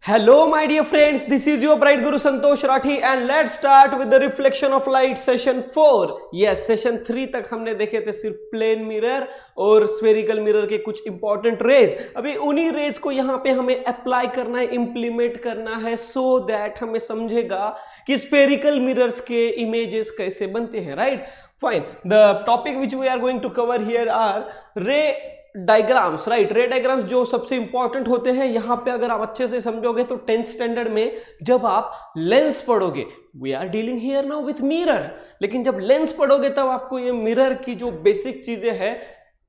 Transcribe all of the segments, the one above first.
Hello my dear friends, this is your bright guru Santosh Rathi and let's start with the reflection of light session 4. Yes, session 3 तक हमने देखे थे सिर्फ plane mirror और spherical mirror के कुछ important raise. अभी उन्हीं रेज को यहाँ पे हमें अप्लाई करना है, इंप्लीमेंट करना है so that हमें समझेगा कि स्फेरिकल मिरर्स के इमेजेस कैसे बनते हैं. Right, fine. The topic which we are going to cover here are ray diagrams. Right, ray diagrams जो सबसे इंपॉर्टेंट होते हैं. यहां पे अगर आप अच्छे से समझोगे तो 10th स्टैंडर्ड में जब आप लेंस पढ़ोगे, we are dealing here now with mirror, लेकिन जब लेंस पढ़ोगे तब आपको ये मिरर की जो बेसिक चीजें हैं,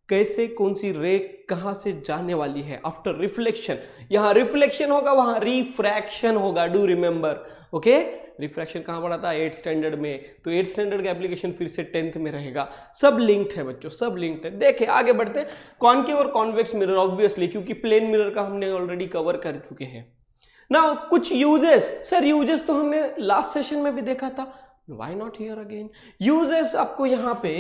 कैसे कौन सी रे कहां से जाने वाली है आफ्टर रिफ्लेक्शन. यहां रिफ्लेक्शन होगा, वहां रिफ्रैक्शन होगा. Do remember? ओके, रिफ्रैक्शन कहां पढ़ा था? 8th स्टैंडर्ड में. तो 8th स्टैंडर्ड का एप्लीकेशन फिर से 10th में रहेगा. सब लिंक्ड है बच्चों, सब लिंक्ड है. देखिए आगे बढ़ते हैं. कॉनकेव और कॉन्वेक्स मिरर, ऑब्वियसली क्योंकि प्लेन मिरर का हमने ऑलरेडी कवर कर चुके हैं. नाउ कुछ यूजेस. सर यूजेस तो हमने लास्ट सेशन में भी देखा था, why not here again. Uses आपको यहां पे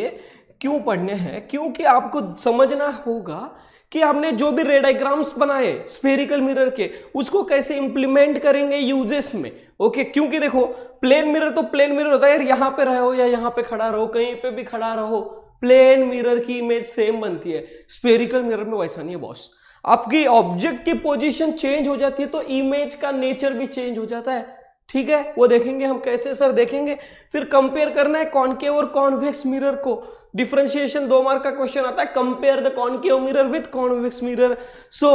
क्यों पढ़ने हैं? क्योंकि आपको समझना होगा कि हमने जो भी रे डायग्राम्स बनाए स्फेरिकल मिरर के, उसको कैसे इंप्लीमेंट करेंगे यूजेस में. ओके, क्योंकि देखो प्लेन मिरर तो प्लेन मिरर होता है यार, यहां पे रहो या यहां पे खड़ा रहो, कहीं पे भी खड़ा रहो, प्लेन मिरर की इमेज सेम बनती है. स्फेरिकल मिरर में वैसा नहीं है बॉस. आपकी ऑब्जेक्ट की पोजीशन चेंज हो जाती है तो इमेज का नेचर भी चेंज हो जाता है. ठीक है, वो देखेंगे हम कैसे सर देखेंगे. फिर कंपेयर करना है कॉनकेव और कॉन्वेक्स मिरर को. डिफरेंशिएशन 2 मार्क का क्वेश्चन आता है, compare the concave mirror with convex mirror. So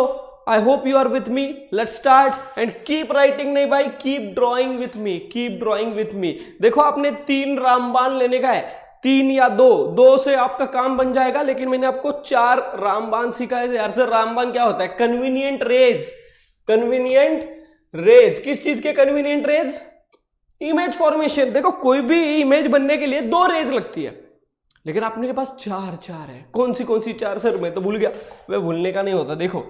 I hope you are with me. Let's start and keep writing. नहीं भाई, keep drawing with me, keep drawing with me. देखो आपने 3 रामबाण लेने का है, 3 या 2 से आपका काम बन जाएगा, लेकिन मैंने आपको 4 रामबाण सिखाए थे यार. सर रामबाण क्या होता है? Convenient raise. कन्वीनियंट रेज किस चीज के कन्वीनियंट रेज? Image formation. देखो कोई भी इमेज बनने के लिए 2 रेज लगती है, लेकिन आपने के पास 4 है. कौन सी 4? सर मैं तो भूल गया. वह भूलने का नहीं होता. देखो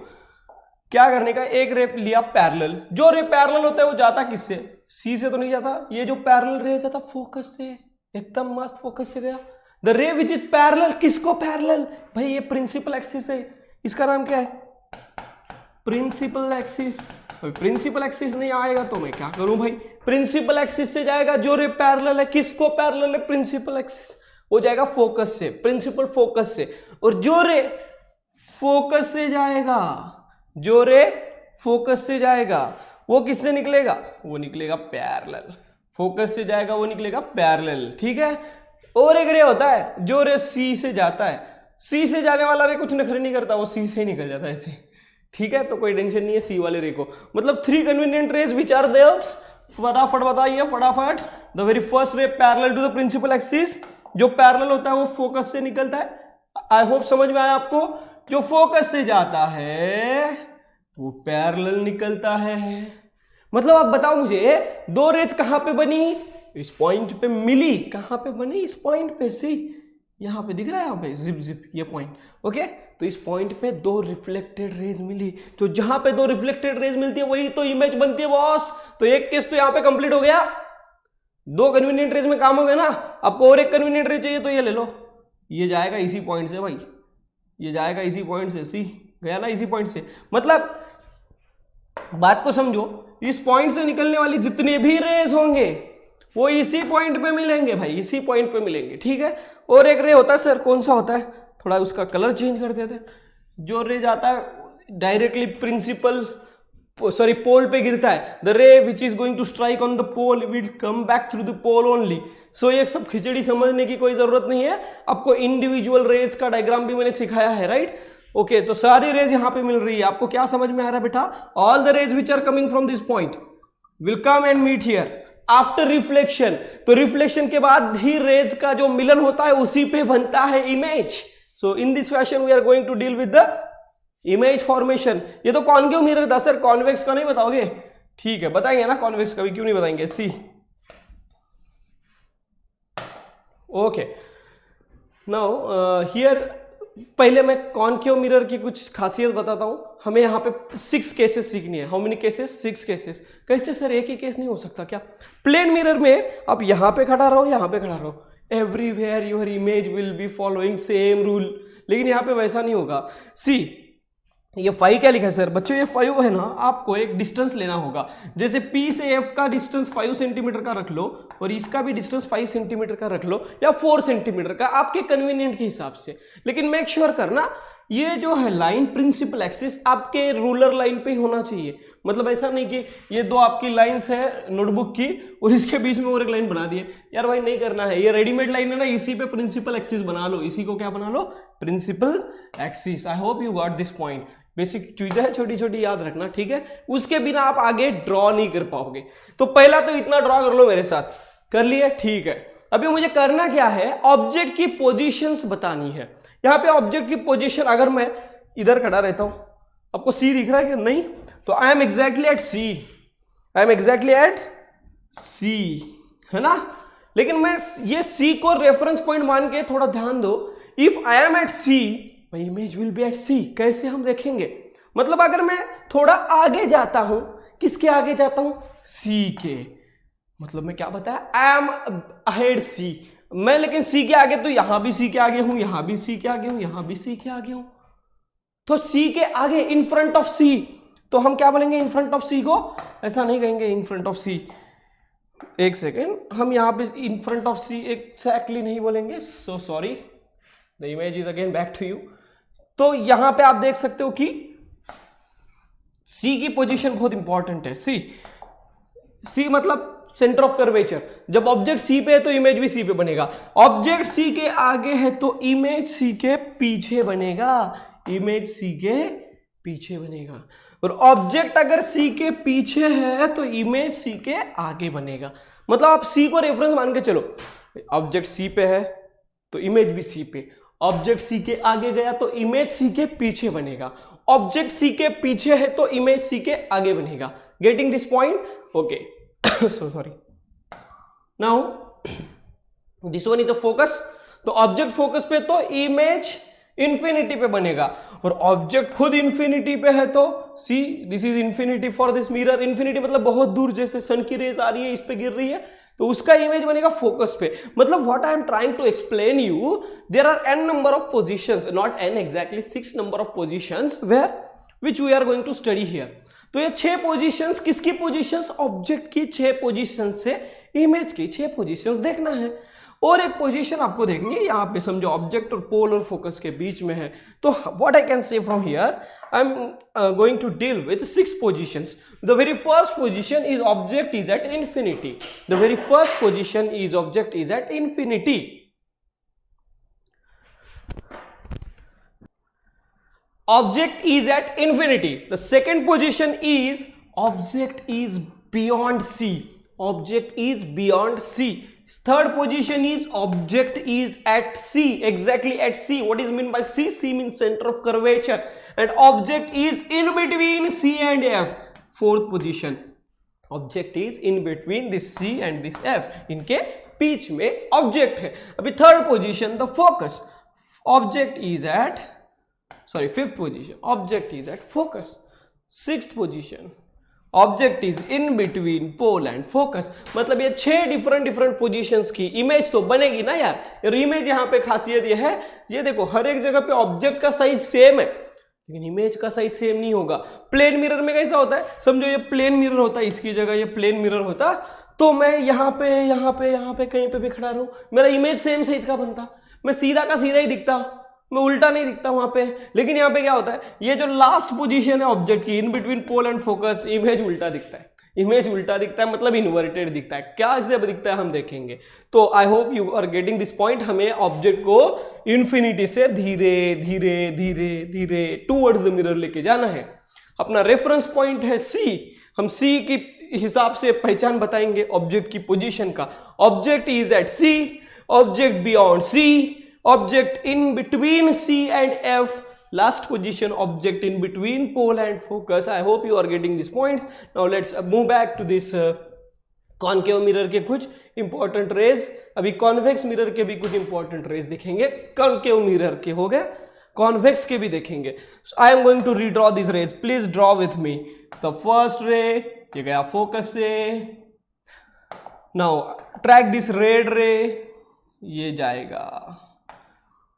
क्या करने का, एक रे लिया पैरेलल. जो रे पैरेलल होता है वो जाता किससे? सी से तो नहीं जाता. ये जो पैरेलल रे जाता फोकस से, एकदम मस्त फोकस से गया. The ray which is parallel, किसको पैरेलल? भाई ये प्रिंसिपल एक्सिस है, इसका नाम क्या है? Principal axis. प्रिंसिपल एक्सिस नहीं आएगा तो मैं क्या करूं भाई? प्रिंसिपल एक्सिस से जाएगा. जो रे पैरेलल है, किसको पैरेलल है? Principal axis. हो जाएगा फोकस से, प्रिंसिपल फोकस से. और जो रे फोकस से जाएगा, जो रे फोकस से जाएगा वो किससे निकलेगा? वो निकलेगा पैरेलल. फोकस से जाएगा वो निकलेगा पैरेलल. ठीक है. और एक रे होता है जो रे सी से जाता है. सी से जाने वाला रे कुछ नखरे नहीं करता, वो सी से ही निकल जाता है ऐसे. ठीक है, तो कोई टेंशन नहीं है सी वाले रे को. मतलब 3 convenient rays which are there. फटाफट बताइए फटाफट. The very first ray parallel to the principal axis. जो पैरेलल होता है वो फोकस से निकलता है. आई होप समझ में आया आपको. जो फोकस से जाता है वो पैरेलल निकलता है. मतलब आप बताओ मुझे 2 रेज कहां पे बनी? इस पॉइंट पे मिली. कहां पे बनी? इस पॉइंट पे. सी यहां पे दिख रहा है, यहां पे जिप जिप ये पॉइंट. ओके, तो इस पॉइंट पे 2 रिफ्लेक्टेड रेज मिली. तो जहां पे 2 रिफ्लेक्टेड रेज मिलती है वही तो इमेज बनती है बॉस. तो एक केस तो यहां पे कंप्लीट हो गया. 2 कन्वीनियंट रेज में काम हो गया ना. आपको और एक कन्वीनियंट रेज चाहिए तो ये ले लो. ये जाएगा इसी पॉइंट से भाई, ये जाएगा इसी पॉइंट से. सी गया ना इसी पॉइंट से. मतलब बात को समझो, इस पॉइंट से निकलने वाली जितने भी रेज होंगे वो इसी पॉइंट पे मिलेंगे भाई, इसी पॉइंट पे मिलेंगे. ठीक है. और एक रे होता है सर, कौन सा होता है? थोड़ा उसका कलर चेंज कर देते हैं. जो रे जाता है डायरेक्टली प्रिंसिपल पोल पे गिरता है. The ray which is going to strike on the pole will come back through the pole only. So ये सब खिचड़ी समझने की कोई जरूरत नहीं है. आपको इंडिविजुअल रेज का डायग्राम भी मैंने सिखाया है. Right, okay. तो सारी रेज यहां पे मिल रही है. आपको क्या समझ में आ रहा है बेटा? All the rays which are coming from this point will come and meet here after reflection. तो रिफ्लेक्शन के बाद ही रेज का जो मिलन होता है उसी पे बनता है image. So in this fashion we are going to deal with the image formation. ये तो कॉनकेव मिरर था सर, कॉन्वेक्स का नहीं बताओगे? ठीक है, बताएंगे ना कॉन्वेक्स का भी, क्यों नहीं बताएंगे. सी ओके. नाउ हियर पहले मैं कॉनकेव मिरर की कुछ खासियत बताता हूं. हमें यहाँ पे 6 केसेस सीखनी है. How many cases? 6 केसेस. कैसे सर? एक ही केस नहीं हो सकता क्या? प्लेन मिरर में आप यहां पे खड़ा रहो, यहां पे खड़ा रहो, everywhere your image will be following same rule. लेकिन यहां पे वैसा नहीं होगा. सी ये फाई क्या लिखा है सर? बच्चों ये 5 है ना, आपको एक डिस्टेंस लेना होगा। जैसे P से F का डिस्टेंस 5 सेंटीमीटर का रख लो और इसका भी डिस्टेंस 5 सेंटीमीटर का रख लो या 4 सेंटीमीटर का, आपके कन्वीनियंट के हिसाब से। लेकिन मेक श्योर करना ये जो है लाइन प्रिंसिपल एक्सिस आपके रूलर लाइन पे ही होना चाहिए। मतलब ऐसा नहीं कि ये दो आपकी लाइंस है नोटबुक की और इसके बीच में और एक लाइन बना दिए, यार भाई नहीं करना है। ये रेडीमेड लाइन है ना, इसी पे प्रिंसिपल एक्सिस बना लो। इसी को क्या बना लो? Principal axis. I hope you got this point. Basic चीजें है, छोटी छोटी याद रखना, ठीक है? उसके बिना आप आगे ड्रॉ नहीं कर पाओगे। तो पहला तो इतना ड्रॉ कर लो मेरे साथ। कर लिए? ठीक है। अभी मुझे करना क्या है? ऑब्जेक्ट की पोजीशंस बतानी है। यहाँ पे ऑब्जेक्ट की पोजीशन, अगर मैं इधर खड़ा रहता हूं, आपको सी दिख रहा है कि नहीं? तो I am exactly at C, I am exactly at C, है ना? लेकिन मैं ये सी को रेफरेंस पॉइंट मान के थोड़ा ध्यान दो। If I am at C, my image will be at C. कैसे हम देखेंगे? मतलब अगर मैं थोड़ा आगे जाता हूं, किसके आगे जाता हूं? सी के। मतलब मैं क्या बताया? आई एम अहेड सी। मैं लेकिन सी के आगे, तो यहां भी सी के आगे हूं, यहां भी सी के आगे हूं, यहां भी सी के आगे हूं। तो सी के आगे, इन फ्रंट ऑफ सी। तो हम क्या बोलेंगे इन फ्रंट ऑफ सी को? ऐसा नहीं कहेंगे इन फ्रंट ऑफ सी। एक सेकेंड, हम यहां पे in front of C exactly नहीं बोलेंगे। So sorry, the image is again back to you. तो यहां पे आप देख सकते हो कि सी की पोजीशन बहुत इंपॉर्टेंट है। सी मतलब सेंटर ऑफ कर्वेचर। जब ऑब्जेक्ट सी पे है तो इमेज भी सी पे बनेगा। ऑब्जेक्ट सी के आगे है तो इमेज सी के पीछे बनेगा। इमेज सी के पीछे बनेगा। और ऑब्जेक्ट अगर सी के पीछे है तो इमेज सी के आगे बनेगा। मतलब आप सी को रेफरेंस मान के चलो। ऑब्जेक्ट सी पे है तो इमेज भी सी पे। ऑब्जेक्ट सी के आगे गया तो इमेज सी के पीछे बनेगा। ऑब्जेक्ट सी के पीछे है तो इमेज सी के आगे बनेगा। Getting this point? Okay. so sorry. Now this one is a focus. तो ऑब्जेक्ट फोकस पे तो इमेज इंफिनिटी पे बनेगा और ऑब्जेक्ट खुद इंफिनिटी पे है तो see this is infinity for this mirror. Infinity मतलब बहुत दूर, जैसे सन की रेज आ रही है इस पे गिर रही है तो उसका इमेज बनेगा फोकस पे। मतलब what I am trying to explain you, there are n number of positions, not n exactly, 6 number of positions where which we are going to study here. तो ये 6 पोजीशंस, किसकी पोजीशंस? ऑब्जेक्ट की 6 positions से image की 6 positions देखना है। और एक पोजीशन आपको देखनी है, यहां पे समझो ऑब्जेक्ट और पोल और फोकस के बीच में है। तो what I can say from here, I am going to deal with 6 positions. The very first position is object is at infinity. The very first position is object is at infinity. Object is at infinity. The second position is object is beyond C. Object is beyond C. Third position is object is at C. Exactly at C. What is meant by C? C means center of curvature. And object is in between C and F. Fourth position. Object is in between this C and this F. इनके बीच में object है. अभी third position the focus. Object is at fifth position, object is at focus. Sixth position, object is in between pole and focus. मतलब ये 6 different positions की image तो बनेगी ना यार। इमेज यहाँ पे खासियत ये है, ये देखो हर एक जगह पे ऑब्जेक्ट का साइज सेम है लेकिन इमेज का साइज सेम नहीं होगा। प्लेन मिरर में कैसा होता है? समझो ये प्लेन मिरर होता है, इसकी जगह ये प्लेन मिरर होता तो मैं यहाँ पे कहीं पे भी खड़ा रहूं, मेरा इमेज सेम साइज का बनता, मैं सीधा का सीधा ही दिखता, मैं उल्टा नहीं दिखता वहां पे। लेकिन यहाँ पे क्या होता है, ये जो लास्ट पोजीशन है ऑब्जेक्ट की in between pole and focus, image उल्टा दिखता है। इमेज उल्टा दिखता है मतलब इन्वर्टेड दिखता है। क्या इससे दिखता है हम देखेंगे। तो I hope you are getting this point. हमें ऑब्जेक्ट को इन्फिनिटी से धीरे धीरे धीरे धीरे टूवर्ड्स द मिरर लेके जाना है। अपना रेफरेंस पॉइंट है सी। हम सी की हिसाब से पहचान बताएंगे ऑब्जेक्ट की पोजीशन का। Object is at C, object beyond C, object in between C and F, last position object in between pole and focus. I hope you are getting these points. Now let's move back to this concave mirror के कुछ important rays। अभी convex mirror के भी कुछ important rays दिखेंगे। concave mirror के हो गए, convex के भी देखेंगे। So I am going to redraw these rays. Please draw with me. The first ray ये गया focus से। Now track this red ray,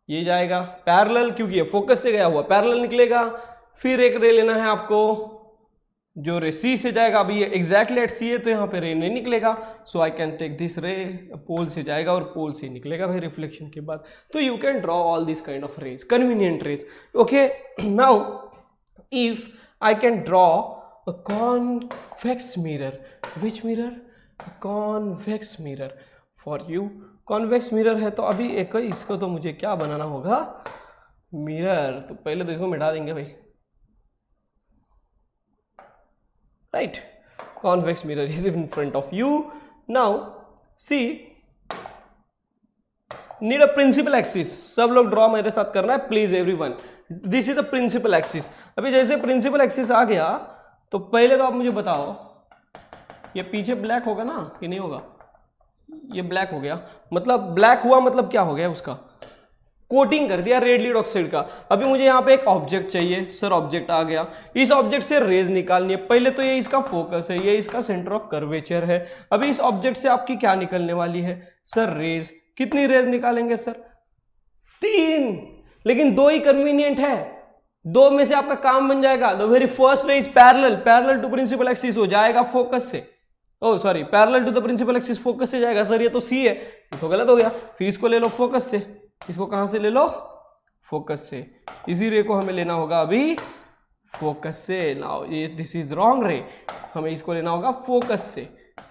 ये जाएगा पैरेलल, क्योंकि ये फोकस से गया हुआ पैरेलल निकलेगा। फिर एक रे लेना है आपको जो रे सी से जाएगा, अभी ये एग्जैक्टली एट सी है तो यहाँ पे रे नहीं निकलेगा, सो आई कैन टेक दिस रे, पोल से जाएगा और पोल से निकलेगा भाई रिफ्लेक्शन के बाद। तो you can draw all this kind of rays, convenient rays. Okay, now if I can draw a convex mirror, which mirror, convex mirror for you. Convex mirror है तो अभी एक इसको तो मुझे क्या बनाना होगा, मिरर। तो पहले तो इसको मिटा देंगे भाई, right? Convex mirror is in front of you. Now see, need a principal axis. सब लोग ड्रॉ मेरे साथ करना है please everyone. This is the principal axis. अभी जैसे प्रिंसिपल एक्सिस आ गया तो पहले तो आप मुझे बताओ ये पीछे ब्लैक होगा ना कि नहीं होगा? ये ब्लैक हो गया, मतलब ब्लैक हुआ मतलब क्या हो गया, उसका कोटिंग कर दिया रेड लीड ऑक्साइड का। अभी मुझे यहाँ पे एक ऑब्जेक्ट चाहिए, सर ऑब्जेक्ट आ गया, इस ऑब्जेक्ट से रेज निकालनी है। पहले तो ये इसका फोकस है, ये इसका सेंटर ऑफ कर्वेचर है। अभी इस ऑब्जेक्ट से आपकी क्या निकलने वाली है सर, रेज। कितनी रेज निकालेंगे सर? 3, लेकिन 2 ही कन्वीनियंट है, 2 में से आपका काम बन जाएगा। The very first ray is parallel to principal axis, हो जाएगा फोकस से, oh sorry parallel to the principal axis, focus से जाएगा। सर ये तो सी है, ये तो गलत हो गया। फिर इसको ले लो फोकस से, इसको कहां से ले लो? फोकस से। इसी रे को हमें लेना होगा अभी फोकस से। नाउ ये दिस इज रॉन्ग रे, हमें इसको लेना होगा फोकस से।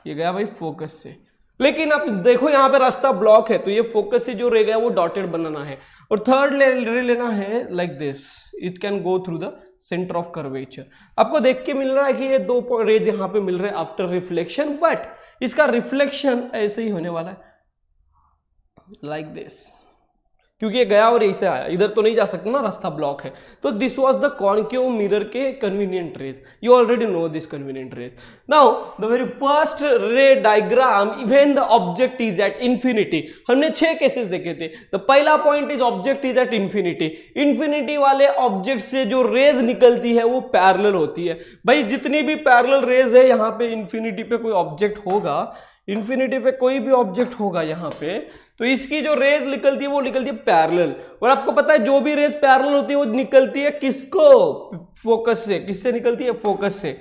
ये गया भाई फोकस से, लेकिन अब देखो यहाँ पे रास्ता ब्लॉक है, तो ये फोकस से जो रे गया वो डॉटेड बनाना है। और थर्ड रे लेना है like this, it can go through the centre of curvature. आपको देख के मिल रहा है कि ये 2 रेज यहाँ पे मिल रहे हैं आफ्टर रिफ्लेक्शन, बट इसका रिफ्लेक्शन ऐसे ही होने वाला है लाइक दिस, क्योंकि ये गया और ऐसे आया, इधर तो नहीं जा सकता ना, रास्ता ब्लॉक है। तो this was the concave mirror के convenient rays. You already know this convenient rays. Now the very first ray diagram when the object is at infinity. हमने 6 केसेस देखे थे। द पहला point is object is at infinity. Infinity वाले object से जो raise निकलती है वो पैरेलल होती है। भाई जितनी भी पैरेलल रेज है यहाँ पे, इंफिनिटी पे कोई ऑब्जेक्ट होगा, इंफिनिटी पे कोई भी ऑब्जेक्ट होगा यहाँ पे, तो इसकी जो रेज निकलती है वो निकलती है पैरेलल। और आपको पता है जो भी रेज पैरेलल होती है वो निकलती है किसको? फोकस से। किससे निकलती है? फोकस से।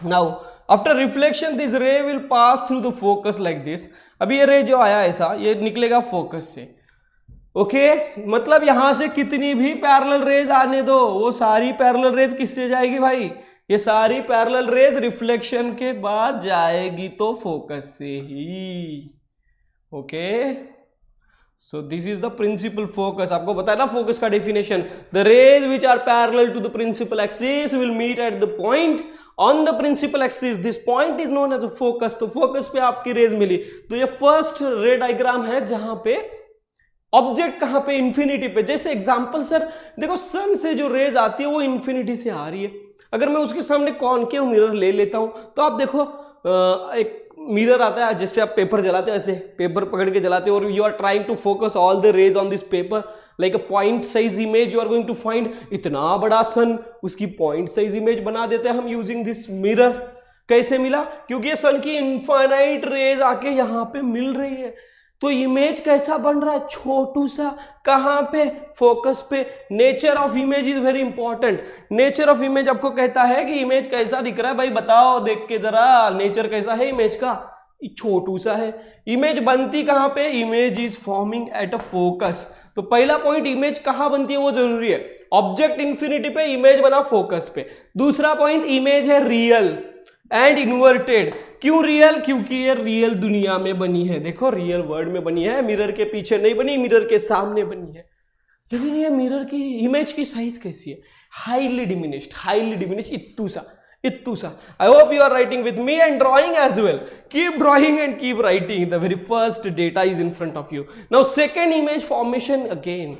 नाउ आफ्टर रिफ्लेक्शन दिस रे will pass through the focus like this. अभी ये रे जो आया ऐसा, ये निकलेगा फोकस से। ओके, मतलब यहां से कितनी भी पैरेलल रेज आने दो, वो सारी पैरेलल रेज किससे जाएगी भाई? ये सारी पैरेलल रेज रिफ्लेक्शन के बाद जाएगी तो फोकस से ही। Okay, so this is the principal focus. आपको पता है ना फोकस का definition, the rays which are parallel to the principal axis will meet at the point on the principal axis, this point is known as focus. तो focus पे आपकी raise मिली। तो ये फर्स्ट रे डायग्राम है जहां पे object कहां पे? इंफिनिटी पे। जैसे एग्जांपल सर देखो, सन से जो रेज आती है वो इंफिनिटी से आ रही है। अगर मैं उसके सामने कॉनकेव मिरर ले लेता हूं तो आप देखो एक मिरर आता है जिससे आप पेपर जलाते हो, ऐसे पेपर पकड़ के जलाते हो, और you are trying to focus all the rays on this paper like a point size image you are going to find. इतना बड़ा सन, उसकी पॉइंट साइज इमेज बना देते हैं हम यूजिंग दिस मिरर। कैसे मिला? क्योंकि ये सन की इनफाइनाइट रेज आके यहाँ पे मिल रही है। तो इमेज कैसा बन रहा है? छोटू सा। कहां पे? फोकस पे। Nature of image is very important. Nature of image आपको कहता है कि इमेज कैसा दिख रहा है। भाई बताओ देख के जरा, नेचर कैसा है इमेज का? छोटू सा है। इमेज बनती कहां पे? Image is forming at a focus. तो पहला पॉइंट, इमेज कहां बनती है वो जरूरी है। ऑब्जेक्ट इंफिनिटी पे, इमेज बना फोकस पे। दूसरा पॉइंट, इमेज है रियल एंड इन्वर्टेड। क्यों रियल? क्योंकि ये रियल दुनिया में बनी है। देखो रियल वर्ल्ड में बनी है, मिरर के पीछे नहीं बनी, मिरर के सामने बनी है। लेकिन ये मिरर की इमेज की साइज कैसी है? हाईली डिमिनिश्ड, इत्तू सा। I hope you are writing with me and drawing as well. Keep drawing and keep writing. The very first data is in front of you. Now second image formation again.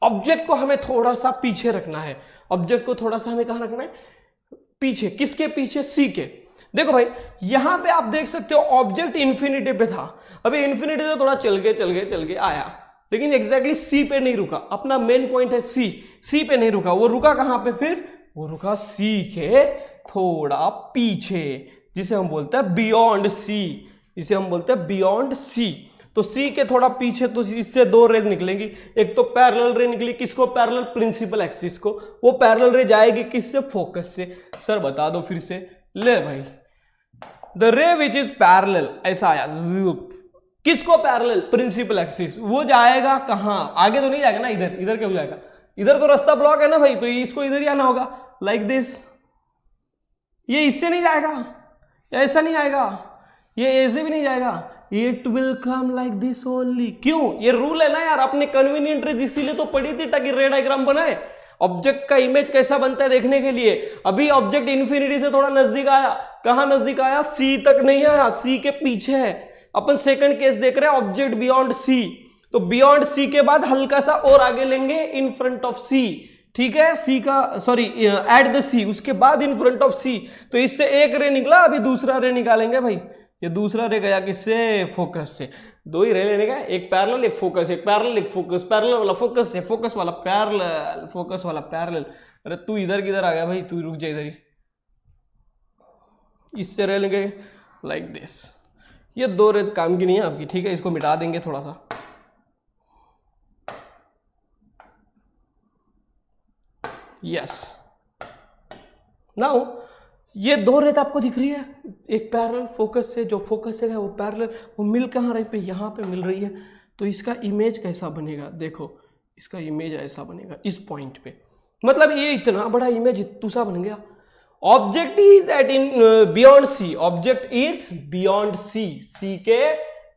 Object को हमें थोड़ा सा पीछे रखना है। Object को थोड़ा सा हमें कहां रखना है? पीछे। किसके पीछे? सी के। देखो भाई यहां पे आप देख सकते हो ऑब्जेक्ट इंफिनिटी पे था। अभी इंफिनिटी से थोड़ा चल के आया, लेकिन एग्जैक्टली सी पे नहीं रुका। अपना मेन पॉइंट है सी पे नहीं रुका। वो रुका कहां पे फिर? वो रुका सी के थोड़ा पीछे, जिसे हम बोलते हैं बियॉन्ड सी। तो सी के थोड़ा पीछे तो इससे दो रेज निकलेंगी, एक तो पैरेलल रे निकली, किसको? पैरेलल प्रिंसिपल एक्सिस को। वो पैरेलल रे जाएगी किससे? फोकस से। सर बता दो फिर से। ले भाई, the ray which is parallel, ऐसा आया, किसको पैरेलल? Principal axis. वो जाएगा कहां? आगे तो नहीं जाएगा ना, इधर। इधर क्यों जाएगा? इधर तो रास्ता ब्लॉक है ना भाई, तो इसको इधर ही आना होगा, लाइक दिस। ये इससे नहीं जाएगा, ऐसा नहीं आएगा, ये ऐसे भी नहीं जाएगा, it will come like this only. क्यों? ये रूल है ना यार, अपने कन्वीनियंट रेज इसीलिए तो पढ़ी थी, ताकि रे डायग्राम बनाए। ऑब्जेक्ट का इमेज कैसा बनता है देखने के लिए। अभी ऑब्जेक्ट इन्फिनिटी से थोड़ा नजदीक आया, कहां नजदीक आया? सी तक नहीं आया, सी के पीछे है। अपन सेकंड केस देख रहे हैं, ऑब्जेक्ट बियॉन्ड सी। तो बियॉन्ड सी के बाद हल्का सा और आगे लेंगे, इन फ्रंट ऑफ सी, ठीक है? सी का सॉरी एट द सी, उसके बाद इन फ्रंट ऑफ सी। तो इससे एक रे निकला, अभी दूसरा रे निकालेंगे भाई। ये दूसरा रे गया किससे? फोकस से। दो ही रे लेने का, एक पैरेलल एक फोकस, एक पैरेलल एक फोकस, पैरेलल वाला फोकस से, फोकस वाला पैरेलल, फोकस वाला पैरेलल। अरे तू इधर किधर आ गया भाई? तू रुक जा इधर ही। इससे रे लेंगे लाइक दिस। ये दो रेज काम की नहीं है आपकी, ठीक है? इसको मिटा देंगे थोड़ा सा। यस, नाउ ये दो रेत आपको दिख रही है, एक पैरेलल फोकस से, जो फोकस से है वो पैरेलल, वो मिल कहाँ रही पे? यहाँ पे मिल रही है। तो इसका इमेज कैसा बनेगा? देखो, इसका इमेज ऐसा बनेगा इस पॉइंट पे। मतलब ये इतना बड़ा इमेज इतूसा बन गया। Object is at in beyond C, object is beyond C, C के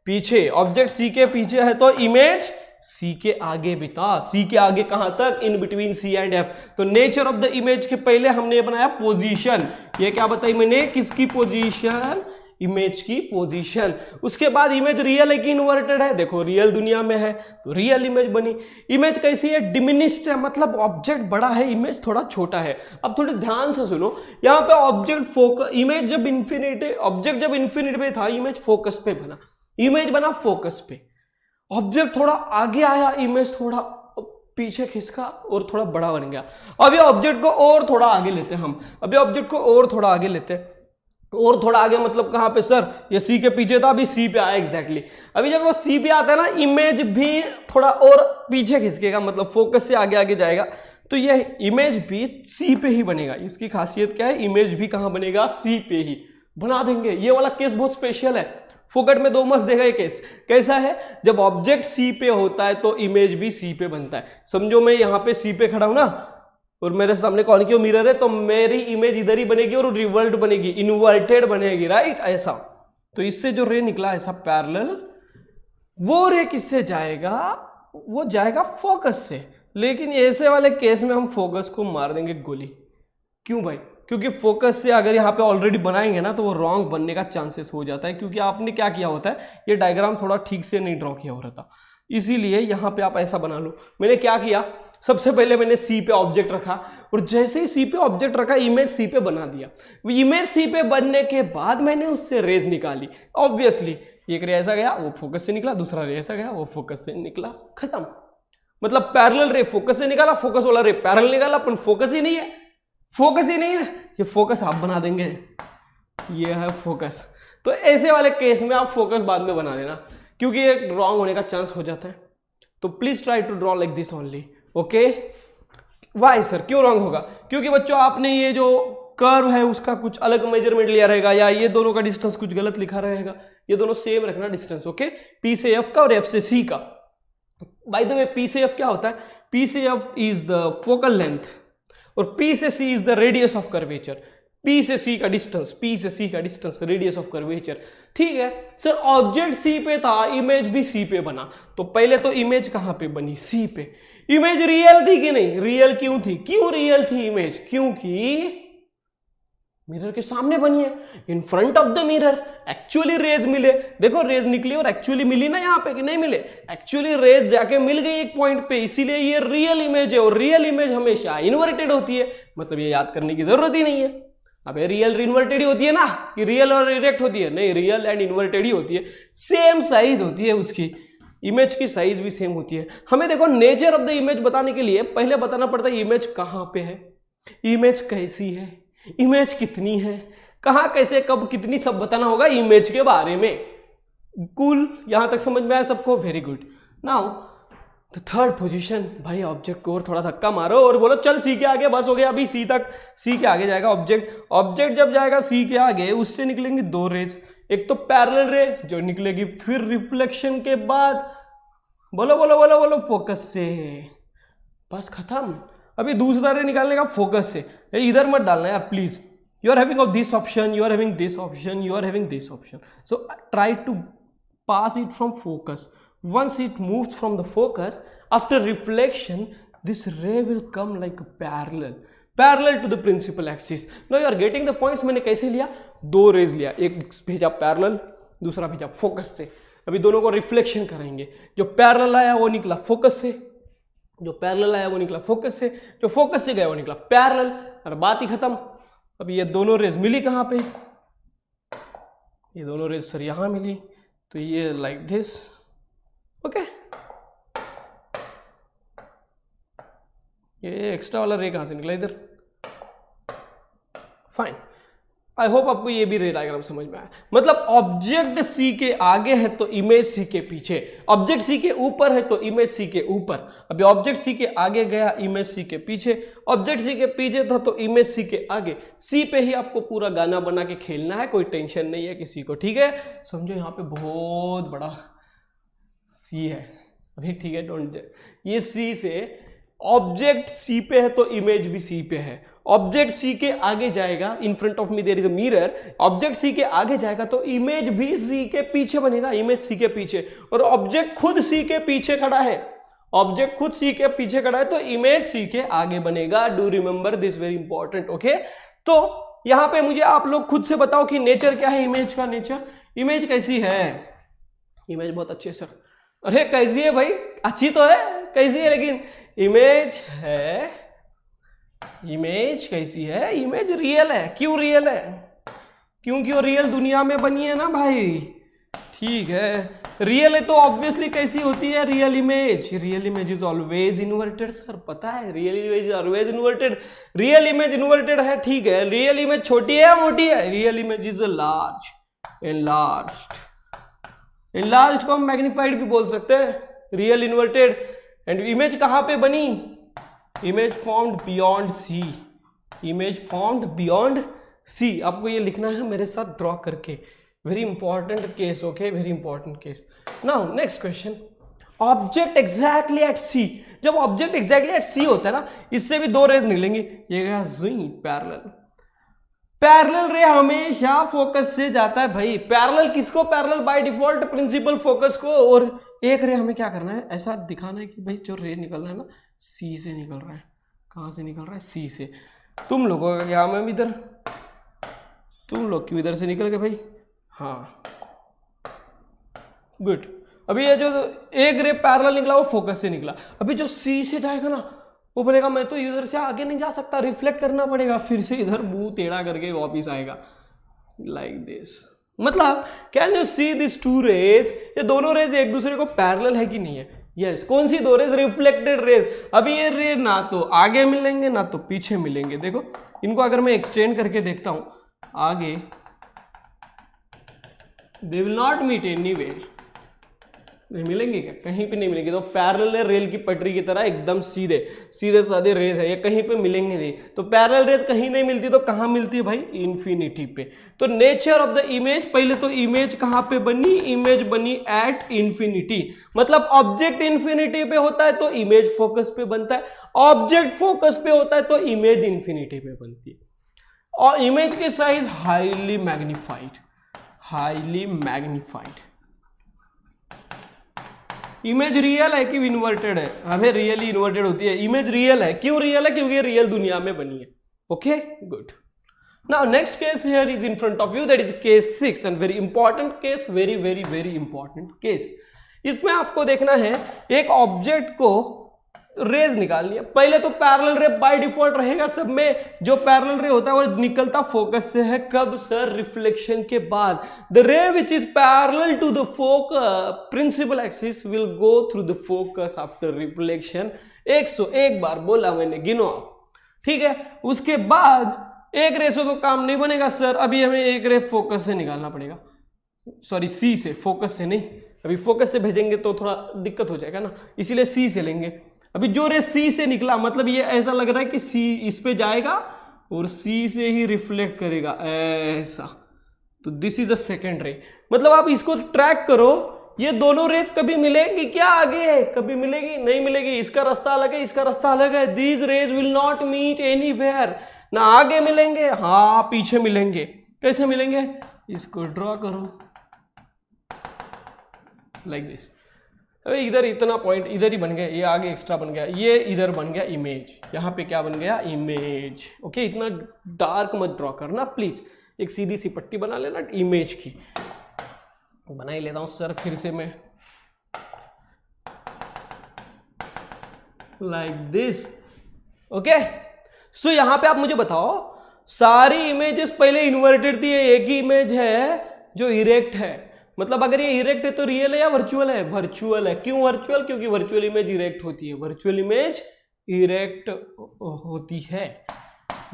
पीछे। ऑब्जेक्ट सी के पीछे है तो इमेज सी के आगे बिता। सी के आगे कहां तक? In between C and F. तो नेचर ऑफ द इमेज के पहले हमने बनाया पोजीशन। ये क्या बताई मैंने? किसकी पोजीशन? इमेज की पोजीशन। उसके बाद इमेज रियल है कि इन्वर्टेड है? देखो रियल दुनिया में है तो रियल इमेज बनी। इमेज कैसी है? डिमिनिश्ड है, मतलब ऑब्जेक्ट बड़ा है, इमेज थोड़ा छोटा है। अब थोड़े ध्यान से सुनो, यहाँ पे ऑब्जेक्ट फोकस, इमेज जब इन्फिनिटी, ऑब्जेक्ट जब इन्फिनिटी पे था, इमेज फोकस पे बना, इमेज बना फोकस पे। ऑब्जेक्ट थोड़ा आगे आया, इमेज थोड़ा पीछे खिसका और थोड़ा बड़ा बन गया। अभी ऑब्जेक्ट को और थोड़ा आगे लेते हैं हम, अभी ऑब्जेक्ट को और थोड़ा आगे लेते हैं। और थोड़ा आगे मतलब कहां पे सर? ये सी के पीछे था, अभी सी पे आया एग्जैक्टली। अभी जब वो सी पे आता है ना, इमेज भी थोड़ा और पीछे खिसकेगा, मतलब फोकस से आगे आगे जाएगा। तो ये इमेज भी सी पे ही बनेगा। इसकी खासियत क्या है? इमेज भी कहां बनेगा? सी पे ही बना देंगे। ये वाला केस बहुत स्पेशल है, फोकट में दो मस्त देगा ये केस। कैसा है? जब ऑब्जेक्ट सी पे होता है तो इमेज भी सी पे बनता है। समझो मैं यहाँ पे सी पे खड़ा हूं ना, और मेरे सामने कॉन्केव मिरर है, तो मेरी इमेज इधर ही बनेगी और रिवर्ट बनेगी, इन्वर्टेड बनेगी, राइट? ऐसा। तो इससे जो रे निकला ऐसा पैरेलल, वो रे किससे जाएगा? वो जाएगा फोकस से। लेकिन ऐसे वाले केस में हम फोकस को मार देंगे गोली। क्यों भाई? क्योंकि फोकस से अगर यहाँ पे ऑलरेडी बनाएंगे ना तो वो रॉन्ग बनने का चांसेस हो जाता है, क्योंकि आपने क्या किया होता है, ये डायग्राम थोड़ा ठीक से नहीं ड्रॉ किया हो रहा था। इसीलिए यहाँ पे आप ऐसा बना लो। मैंने क्या किया, सबसे पहले मैंने सी पे ऑब्जेक्ट रखा, और जैसे ही सी पे ऑब्जेक्ट रखा इमेज सी पे बना दिया। इमेज सी पे बनने के बाद मैंने उससे रेज निकाली। ऑब्वियसली एक रे ऐसा गया, वो फोकस से निकला, दूसरा रे ऐसा गया, वो फोकस से निकला, खत्म। मतलब पैरेलल रे फोकस से निकाला, फोकस वाला रे पैरेलल निकाला, पर फोकस ही नहीं है, फोकस ही नहीं है। ये फोकस आप बना देंगे, ये है फोकस। तो ऐसे वाले केस में आप फोकस बाद में बना देना, क्योंकि ये रॉन्ग होने का चांस हो जाता है। तो please try to draw like this only, okay? Why sir, क्यों रॉन्ग होगा? क्योंकि बच्चों आपने ये जो कर्व है उसका कुछ अलग मेजरमेंट लिया रहेगा, या ये दोनों का डिस्टेंस कुछ गलत लिखा रहेगा। ये दोनों सेम रखना डिस्टेंस, ओके? पी से एफ का और एफ से सी का। बाय द वे पी से एफ क्या होता है? पी से F is the focal length और पी से C is the radius of curvature. P से सी का डिस्टेंस, पी से सी का डिस्टेंस, रेडियस ऑफ कर्वेचर। ठीक है सर, ऑब्जेक्ट सी पे था, इमेज भी सी पे बना, तो पहले तो इमेज कहां पे बनी? सी पे। इमेज रियल थी कि नहीं? रियल क्यों थी? क्यों रियल थी इमेज? क्योंकि मिरर के सामने बनी है, in front of the mirror. Actually rays मिले, देखो रेज निकली और एक्चुअली मिली ना यहाँ पे, कि नहीं मिले? एक्चुअली रेज जाके मिल गई एक पॉइंट पे, इसीलिए ये रियल इमेज है। और रियल इमेज हमेशा इन्वर्टेड होती है, मतलब ये याद करने की जरूरत ही नहीं है। अब रियल इन्वर्टेड ही होती है ना, कि रियल और इरेक्ट होती है? नहीं, रियल एंड इन्वर्टेड ही होती है। सेम साइज होती है उसकी, इमेज की साइज भी सेम होती है। हमें देखो नेचर ऑफ द इमेज बताने के लिए पहले बताना पड़ता है इमेज कहां पे है, इमेज कैसी है, इमेज कितनी है, कहां कैसे कब कितनी, सब बताना होगा इमेज के बारे में। कूल, यहां तक समझ में आया सबको? Very good. Now the third position, भाई ऑब्जेक्ट को और थोड़ा धक्का मारो और बोलो चल सी के आगे, बस हो गया अभी सी तक, सी के आगे जाएगा ऑब्जेक्ट। ऑब्जेक्ट जब जाएगा सी के आगे उससे निकलेंगी दो रेज, एक तो पैरेलल रे जो निकलेगी फिर रिफ्लेक्शन के बाद, बोलो बोलो बोलो बोलो, फोकस से, बस खत्म। अभी दूसरा रे निकालने का फोकस से, इधर मत डालना यार please. You are having of this option, you are having this option, you are having this option, so try to pass it from focus. Once it moves from the focus, after reflection, this ray will come like a parallel to the principal axis. Now you are getting the points. मैंने कैसे लिया? दो raise लिया, एक भेजा parallel, दूसरा भेजा focus से। अभी दोनों को रिफ्लेक्शन करेंगे, जो पैरेलल आया वो निकला फोकस से, जो पैरेलल आया वो निकला फोकस से, जो फोकस से गया वो निकला पैरेलल, और बात ही खत्म। अभी ये दोनों रेज मिली कहाँ पे? ये दोनों रेज सर यहां मिली, तो ये लाइक दिस, ओके। ये एक्स्ट्रा वाला रे कहां से निकला? इधर, फाइन। आई होप आपको ये भी रे डायग्राम समझ में आया। मतलब ऑब्जेक्ट सी के आगे है तो इमेज सी के पीछे, ऑब्जेक्ट सी के ऊपर है तो इमेज सी के ऊपर। अभी ऑब्जेक्ट सी के आगे गया, इमेज सी के पीछे, ऑब्जेक्ट सी के पीछे था तो इमेज सी के आगे। सी पे ही आपको पूरा गाना बना के खेलना है, कोई टेंशन नहीं है किसी को, ठीक है? समझो यहाँ पे बहुत बड़ा सी है अभी, ठीक है? डोंट, ये सी से ऑब्जेक्ट सी पे है तो इमेज भी सी पे है। ऑब्जेक्ट सी के आगे जाएगा, in front of me there is a mirror, object C के आगे जाएगा तो इमेज भी सी के पीछे बनेगा, इमेज सी के पीछे, और ऑब्जेक्ट खुद सी के पीछे खड़ा है, ऑब्जेक्ट खुद सी के पीछे खड़ा है तो इमेज सी के आगे बनेगा। Do remember this, very important, okay? तो यहां पे मुझे आप लोग खुद से बताओ कि नेचर क्या है इमेज का? नेचर, इमेज कैसी है? इमेज बहुत अच्छी है सर। अरे कैसी है भाई? अच्छी तो है, कैसी है? लेकिन इमेज है, इमेज कैसी है? इमेज रियल है। क्यों रियल है? क्योंकि वो रियल दुनिया में बनी है ना भाई, ठीक है? रियल है तो ऑब्वियसली कैसी होती है real image? Real image is always inverted sir, पता है? Real image is always inverted, real image inverted है, ठीक है? रियल इमेज छोटी है या मोटी है? Real image is large, enlarged, enlarged को हम मैग्नीफाइड भी बोल सकते हैं, रियल इन्वर्टेड। एंड इमेज कहां पे बनी? Image formed beyond C, image formed beyond C. आपको ये लिखना है मेरे साथ ड्रॉ करके, very important case, okay? Very important case. Now next question, object exactly at C. जब ऑब्जेक्ट एग्जैक्टली एट सी होता है ना, इससे भी दो रेज निकलेंगी, ये गया जुई पैरेलल। पैरेलल रे हमेशा फोकस से जाता है भाई। पैरेलल किसको? Parallel by default principal focus को। और एक रे हमें क्या करना है? ऐसा दिखाना है कि भाई जो रे निकल रहा है ना, सी से निकल रहा है। कहां से निकल रहा है? सी से। तुम लोगों का क्या, मैं इधर, तुम लोग क्यों इधर से निकल गए भाई? हाँ, गुड। अभी ये जो एक रे पैरेलल निकला वो फोकस से निकला। अभी जो सी से जाएगा ना, वो बोलेगा मैं तो इधर से आगे नहीं जा सकता, रिफ्लेक्ट करना पड़ेगा, फिर से इधर मुंह टेढ़ा करके वापिस आएगा, लाइक दिस। मतलब can you see this two rays? ये दोनों रेज एक दूसरे को पैरेलल है कि नहीं है? यस। कौन सी दो रेज? Reflected raise. अभी ये रे ना तो आगे मिलेंगे ना तो पीछे मिलेंगे। देखो इनको अगर मैं एक्सटेंड करके देखता हूं, आगे they will not meet anywhere, नहीं मिलेंगे क्या? कहीं पे नहीं मिलेंगे। तो पैरेलल है रेल की पटरी की तरह, एकदम सीधे सीधे साधे रेज है, ये कहीं पे मिलेंगे नहीं। तो पैरेलल रेज कहीं नहीं मिलती तो कहां मिलती है भाई? इन्फिनिटी पे। तो नेचर ऑफ द इमेज, पहले तो इमेज कहां पे बनी? इमेज बनी एट इन्फिनिटी। मतलब ऑब्जेक्ट इन्फिनिटी पे होता है तो इमेज फोकस पे बनता है, ऑब्जेक्ट फोकस पे होता है तो इमेज इन्फिनिटी पे बनती है। और इमेज की size highly magnified, highly magnified. Image real है कि इन्वर्टेड है? हमें रियली इन्वर्टेड होती है। इमेज रियल है। क्यों रियल है? क्योंकि रियल दुनिया में बनी है। Okay, good. Now next case here is in front of you, that is case 6 and very important case, very very very important case. इसमें आपको देखना है एक ऑब्जेक्ट को रेज निकालनी है। पहले तो पैरेलल रे बाय डिफॉल्ट रहेगा सब में, जो पैरेलल रे होता है वो निकलता फोकस से है। कब सर? रिफ्लेक्शन के बाद। The ray which is parallel to the focus principal axis will go through the focus after reflection. 101 बार बोला मैंने, गिनो आप, ठीक है? उसके बाद एक रे से तो काम नहीं बनेगा सर, अभी हमें एक रे फोकस से निकालना पड़ेगा। सॉरी सी से, फोकस से नहीं, अभी फोकस से भेजेंगे तो थोड़ा दिक्कत हो जाएगा ना, इसीलिए सी से लेंगे। अभी जो रे सी से निकला मतलब ये ऐसा लग रहा है कि सी इस पे जाएगा और सी से ही रिफ्लेक्ट करेगा ऐसा, तो दिस इज द सेकेंड रे। मतलब आप इसको ट्रैक करो, ये दोनों रेज कभी मिलेंगी क्या आगे? कभी मिलेगी नहीं मिलेगी, इसका रास्ता अलग है, इसका रास्ता अलग है। These rays will not meet anywhere, ना आगे मिलेंगे हाँ पीछे मिलेंगे। कैसे मिलेंगे? इसको ड्रॉ करो लाइक दिस। अरे इधर इतना पॉइंट इधर ही बन गया, ये आगे एक्स्ट्रा बन गया, ये इधर बन गया इमेज, यहाँ पे क्या बन गया? इमेज। ओके, इतना डार्क मत ड्रॉ करना प्लीज, एक सीधी सी पट्टी बना लेना इमेज की। बना ही लेता हूँ सर फिर से मैं, लाइक दिस। ओके, सो यहाँ पे आप मुझे बताओ, सारी इमेजेस पहले इन्वर्टेड थी, एक ही इमेज है जो इरेक्ट है। मतलब अगर ये इरेक्ट है तो रियल है या वर्चुअल है? वर्चुअल है। क्यों वर्चुअल? क्योंकि वर्चुअल इमेज इरेक्ट होती है, वर्चुअल इमेज इरेक्ट होती है।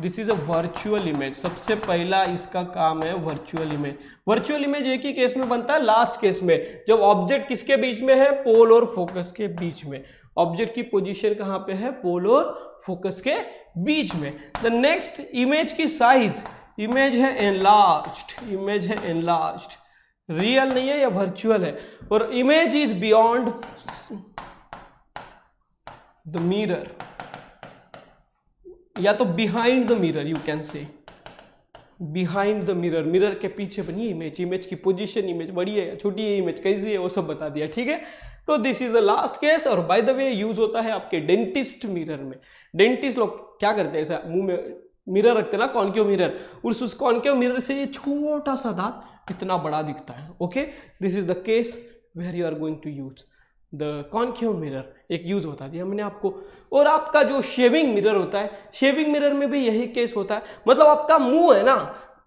This is a virtual image. सबसे पहला इसका काम है वर्चुअल इमेज। वर्चुअल इमेज एक ही केस में बनता है, लास्ट केस में, जब ऑब्जेक्ट किसके बीच में है? पोल और फोकस के बीच में। ऑब्जेक्ट की पोजीशन कहाँ पे है? पोल और फोकस के बीच में। द नेक्स्ट, इमेज की साइज, इमेज है एनलार्ज्ड, इमेज है एनलार्ज्ड, रियल नहीं है या वर्चुअल है। और image is beyond the mirror, या तो behind the mirror, you can say behind the mirror. Mirror के पीछे बनी इमेज, इमेज की पोजीशन, इमेज बड़ी है या छोटी है, इमेज कैसी है, वो सब बता दिया। ठीक है, तो this is the last case. और बाय द वे यूज होता है आपके डेंटिस्ट मिरर में। डेंटिस्ट लोग क्या करते हैं, ऐसा मुंह में मिरर रखते हैं ना, कॉन्केव मिरर, उस कॉन्केव मिरर से ये छोटा सा दांत इतना बड़ा दिखता है। Okay, this is the case where you are going to use the concave mirror. एक यूज बता दिया मैंने आपको। और आपका जो शेविंग मिरर होता है, शेविंग मिरर में भी यही केस होता है। मतलब आपका मुंह है ना,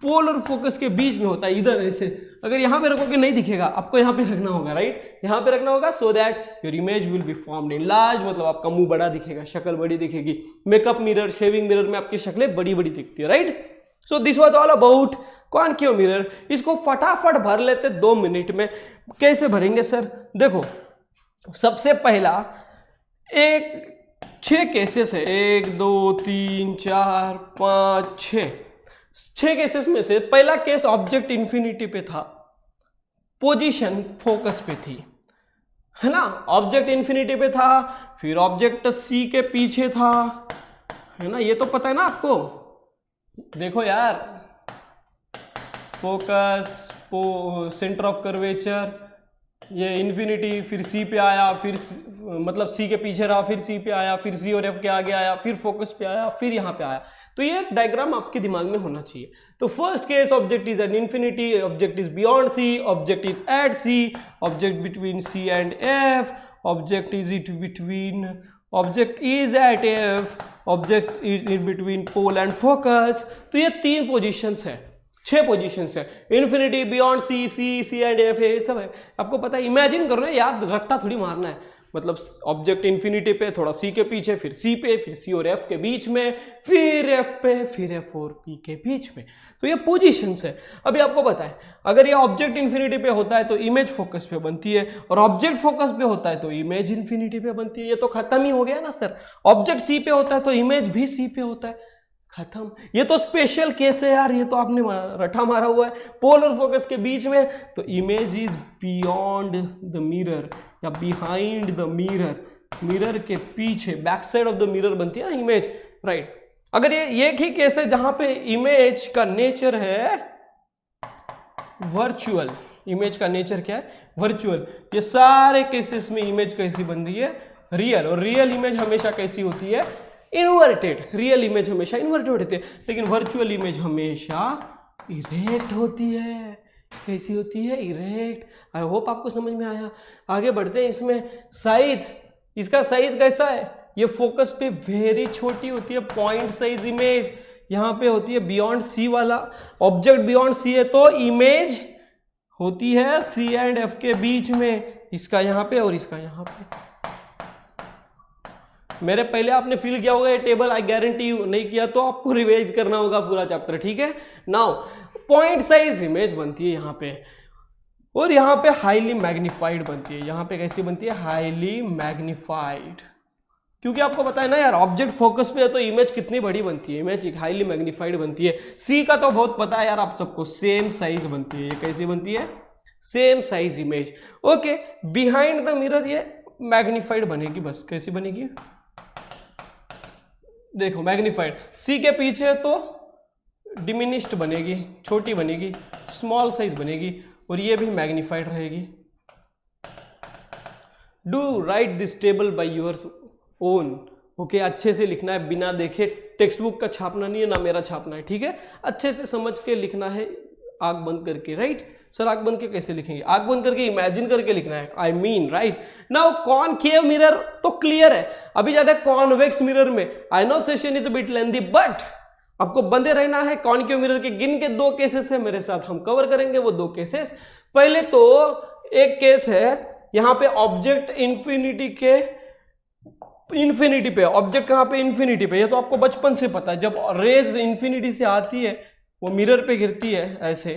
पोल और फोकस के बीच में होता है, इधर ऐसे। अगर यहाँ पे रखोगे नहीं दिखेगा, आपको यहाँ पे रखना होगा, राइट, यहाँ पे रखना होगा, so that your image will be formed in large. मतलब आपका मुंह बड़ा दिखेगा, शक्ल बड़ी दिखेगी। मेकअप मिरर, शेविंग मिरर में आपकी शक्लें बड़ी बड़ी दिखती है, right. So this was all about concave mirror. इसको फटाफट भर लेते 2 मिनट में। कैसे भरेंगे सर? देखो, सबसे पहला 6 केसेस है, 1 2 3 4 5 6 केसेस में से पहला केस ऑब्जेक्ट इंफिनिटी पे था, पोजीशन फोकस पे थी, है ना। ऑब्जेक्ट इंफिनिटी पे था, फिर ऑब्जेक्ट सी के पीछे था, है ना, ये तो पता है ना आपको। देखो यार, फोकस, सेंटर ऑफ कर्वेचर, ये इन्फिनिटी, फिर सी पे आया, फिर मतलब सी के पीछे रहा, फिर सी पे आया, फिर सी और एफ के आगे आया, फिर फोकस पे आया, फिर यहाँ पे आया। तो ये डायग्राम आपके दिमाग में होना चाहिए। तो first case, object is at infinity, object is beyond C, object is at C, object between C and F, object is at F, object is in between pole and focus. तो ये 3 positions है, 6 positions है। Infinity, beyond C, C and F, ये सब है। आपको पता है, इमेजिन करो ना, याद रट्टा थोड़ी मारना है। मतलब ऑब्जेक्ट इन्फिनिटी पे, थोड़ा सी के पीछे, फिर सी पे, फिर सी और एफ के बीच में, फिर एफ पे, फिर एफ और पी के बीच में। तो ये पोजीशंस है। अभी आपको पता है, अगर ये ऑब्जेक्ट इन्फिनिटी पे होता है तो इमेज फोकस पे बनती है, और ऑब्जेक्ट फोकस पे होता है तो इमेज इन्फिनिटी पे बनती है। ये तो खत्म ही हो गया ना सर। ऑब्जेक्ट सी पे होता है तो इमेज भी सी पे होता है, खत्म। ये तो स्पेशल केस है यार, ये तो आपने रट्टा मारा हुआ है। पोल और फोकस के बीच में तो image is beyond the mirror या बिहाइंड द मिरर, मिरर के पीछे, back side of the mirror बनती है ना इमेज, राइट। अगर ये एक ही केस है जहां पे इमेज का नेचर है वर्चुअल, इमेज का नेचर क्या है? वर्चुअल। ये सारे केसेस में इमेज कैसी बनती है? रियल। और रियल इमेज हमेशा कैसी होती है? इन्वर्टेड। रियल इमेज हमेशा इन्वर्टेड होती है, लेकिन वर्चुअल इमेज हमेशा इरेक्ट होती है। कैसी होती है? इरेक्ट। आई होप आपको समझ में आया। आगे बढ़ते हैं। इसमें साइज, इसका साइज कैसा है? ये फोकस पे वेरी छोटी होती है, पॉइंट साइज इमेज। यहाँ पे होती है बियॉन्ड सी वाला, ऑब्जेक्ट बियॉन्ड सी है तो इमेज होती है सी एंड एफ के बीच में, इसका यहाँ पे और इसका यहाँ पे। मेरे पहले आपने फिल किया होगा ये टेबल, आई गारंटी यू। नहीं किया तो आपको रिवाइज करना होगा पूरा चैप्टर, ठीक है। नाउ पॉइंट साइज इमेज बनती है यहाँ पे। और यहाँ पे हाईली मैग्नीफाइड बनती है। यहाँ पे कैसी बनती है? हाईली मैग्नीफाइड, क्योंकि आपको पता है ना यार, ऑब्जेक्ट फोकस पे है तो इमेज कितनी बड़ी बनती है, इमेज हाईली मैग्नीफाइड बनती है। सी का तो बहुत पता है यार आप सबको, सेम साइज बनती है। ये कैसी बनती है? Same size image. Okay, behind the mirror ये मैग्नीफाइड बनेगी, बस कैसी बनेगी? देखो मैग्नीफाइड। सी के पीछे तो डिमिनिश्ड बनेगी, छोटी बनेगी, स्मॉल साइज बनेगी, और ये भी मैग्नीफाइड रहेगी। Do right this table by your own. Okay, अच्छे से लिखना है, बिना देखे, टेक्स्ट बुक का छापना नहीं है, ना मेरा छापना है, ठीक है? अच्छे से समझ के लिखना है, आंख बंद करके, राइट? सर आंख बंद के कैसे लिखेंगे? आंख बंद करके इमेजिन करके लिखना है, I mean, right? Now concave mirror तो क्लियर है, अभी जाते हैं कॉन्वेक्स मिरर में। I know session is a bit lengthy, but आपको बंदे रहना है। कॉनकेव मिरर के गिन के 2 केसेस है, मेरे साथ हम कवर करेंगे वो 2 केसेस। पहले तो एक केस है, यहां पे ऑब्जेक्ट इन्फिनिटी पे, ऑब्जेक्ट कहां पे? इन्फिनिटी पे। ये तो आपको बचपन से पता है, जब रेज इन्फिनिटी से आती है वो मिरर पे गिरती है ऐसे,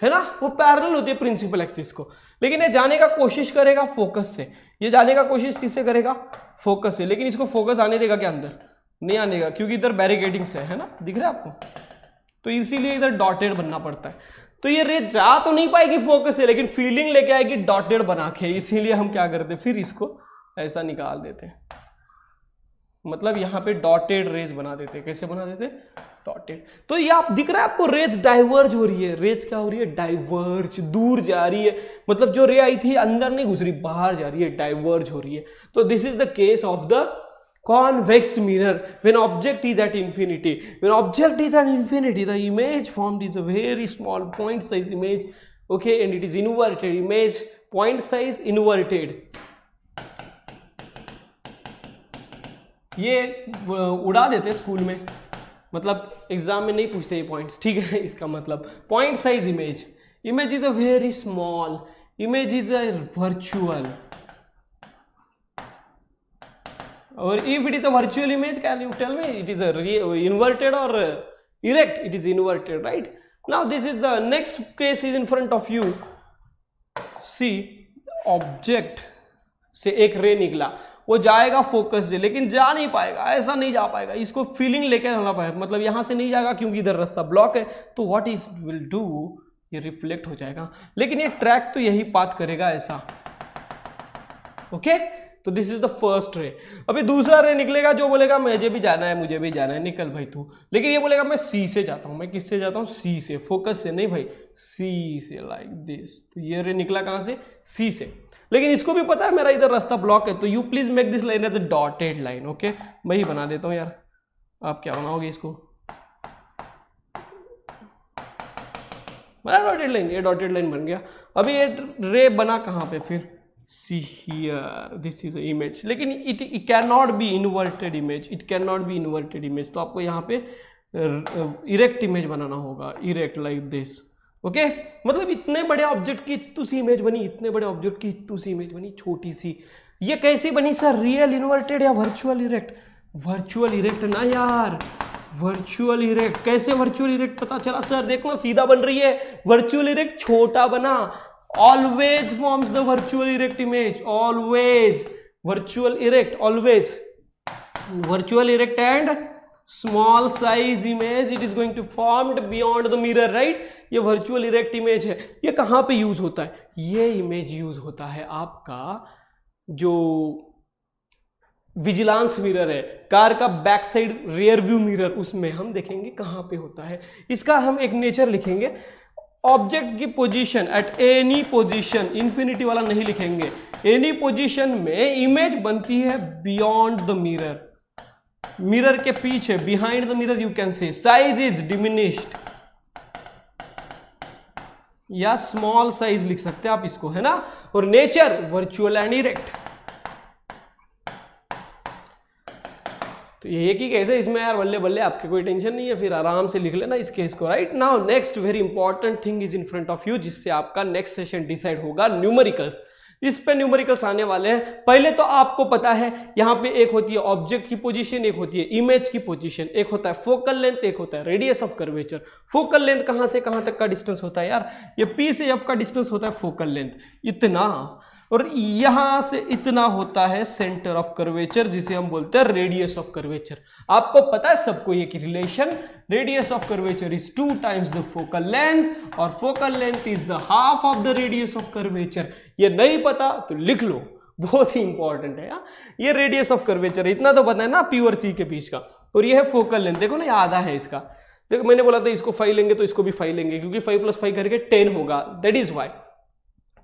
है ना? वो पैरेलल होती है प्रिंसिपल एक्सिस को। लेकिन ये जाने का कोशिश करेगा फोकस से, ये जाने का कोशिश किससे करेगा? फोकस से। लेकिन इसको फोकस आने देगा क्या अंदर? नहीं आने देगा, क्योंकि इधर बैरिकेडिंग से है ना, दिख रहा है आपको? तो इसीलिए इधर डॉटेड बनना पड़ता है। तो ये रे जा तो नहीं पाएगी फोकस से, लेकिन फीलिंग लेके आएगी डॉटेड बना के। इसीलिए हम क्या करते, फिर इसको ऐसा निकाल देते, मतलब यहाँ पे डॉटेड रेज बना देते। कैसे बना देते? डॉटेड। तो ये आप दिख रहा है आपको, रेज डाइवर्ज हो रही है। रेज क्या हो रही है? डाइवर्ज, दूर जा रही है। मतलब जो रे आई थी अंदर नहीं घुस रही, बाहर जा रही है, डाइवर्ज हो रही है। तो this is the case of the convex mirror when object is at infinity. When object is at infinity, the image formed is a very small point size image, okay, and it is inverted image, point size inverted. ये उड़ा देते school में, मतलब exam में नहीं पूछते ये points, ठीक है? इसका मतलब point size image, image is a very small, image is a virtual, or if it is a virtual image, can you tell me it is a inverted or erect? It is inverted, right? Now this is the next case is in front of you. See, object से एक रे निकला, वो जाएगा focus से, लेकिन जा नहीं पाएगा, ऐसा नहीं जा पाएगा, इसको फीलिंग लेकर जाना पाएगा। मतलब यहां से नहीं जाएगा क्योंकि इधर रास्ता ब्लॉक है। तो व्हाट इज विल डू, ये रिफ्लेक्ट हो जाएगा, लेकिन ये ट्रैक तो यही पाथ करेगा ऐसा, ओके? तो this is the first ray. अभी दूसरा रे निकलेगा जो बोलेगा मुझे भी जाना है, मुझे भी जाना है, निकल भाई तू। लेकिन ये बोलेगा मैं सी से जाता हूं। मैं किससे जाता हूं? सी से, फोकस से नहीं भाई, सी से, लाइक दिस। तो ये रे निकला कहां से? सी से। लेकिन इसको भी पता है मेरा इधर रास्ता ब्लॉक है, तो you please make this line as a dotted line, okay? मैं ही बना देता हूं यार, आप क्या बनाओगे इसको? बना डॉटेड लाइन, ये डॉटेड लाइन बन गया। अभी ये रे बना कहां पे फिर? See here, this is the image, लेकिन it cannot be inverted image, it cannot be inverted image। तो आपको यहाँ पे इरेक्ट इमेज बनाना होगा, इरेक्ट लाइक दिस, ओके? मतलब इतने बड़े ऑब्जेक्ट की इतनी सी इमेज बनी, इतने बड़े ऑब्जेक्ट की इतनी सी इमेज बनी, छोटी सी। ये कैसी बनी सर? रियल इन्वर्टेड या वर्चुअल इरेक्ट? वर्चुअल इरेक्ट ना यार, वर्चुअल इरेक्ट। कैसे वर्चुअल इरेक्ट पता चला सर? देखो सीधा बन रही है, वर्चुअल इरेक्ट छोटा बना। Always forms the virtual erect image, always virtual erect, always virtual erect and small size image it is going to formed beyond the mirror, right? ये virtual erect image है। ये कहाँ पे यूज होता है? ये इमेज यूज होता है आपका जो विजिलेंस मिरर है, कार का back side rear view mirror, उसमें हम देखेंगे कहाँ पे होता है। इसका हम एक नेचर लिखेंगे, ऑब्जेक्ट की position at any position, infinity वाला नहीं लिखेंगे, एनी पोजीशन में इमेज बनती है बियॉन्ड द मिरर, मिरर के पीछे, behind the mirror you can say, size is diminished या स्मॉल साइज लिख सकते हैं आप इसको, है ना? और नेचर वर्चुअल एंड इरेक्ट। तो ये एक ही केस है इसमें यार, बल्ले बल्ले, आपके कोई टेंशन नहीं है, फिर आराम से लिख लेना इस केस को, right? Now next very important thing is in front of you, जिससे आपका नेक्स्ट सेशन डिसाइड होगा, न्यूमेरिकल्स। इस पे न्यूमेरिकल्स आने वाले हैं। पहले तो आपको पता है यहाँ पे एक होती है ऑब्जेक्ट की पोजीशन, एक होती है इमेज की पोजीशन, एक होता है फोकल लेंथ, एक होता है radius of curvature. Focal length कहाँ से कहाँ तक का डिस्टेंस होता है यार, ये P से F का डिस्टेंस होता है फोकल लेंथ इतना, और यहां से इतना होता है सेंटर ऑफ कर्वेचर जिसे हम बोलते हैं रेडियस ऑफ कर्वेचर। आपको पता है सबको ये कि relation radius of curvature is 2 times the focal length और focal length is the half of the radius of curvature. ये नहीं पता तो लिख लो, बहुत ही इंपॉर्टेंट है यार। ये रेडियस ऑफ कर्वेचर इतना तो पता है ना P और C के बीच का, और ये है फोकल लेंथ। देखो ना ये आधा है इसका। देखो मैंने बोला था इसको 5 लेंगे तो इसको भी 5 लेंगे, क्योंकि 5 + 5 करके 10 होगा, that is why.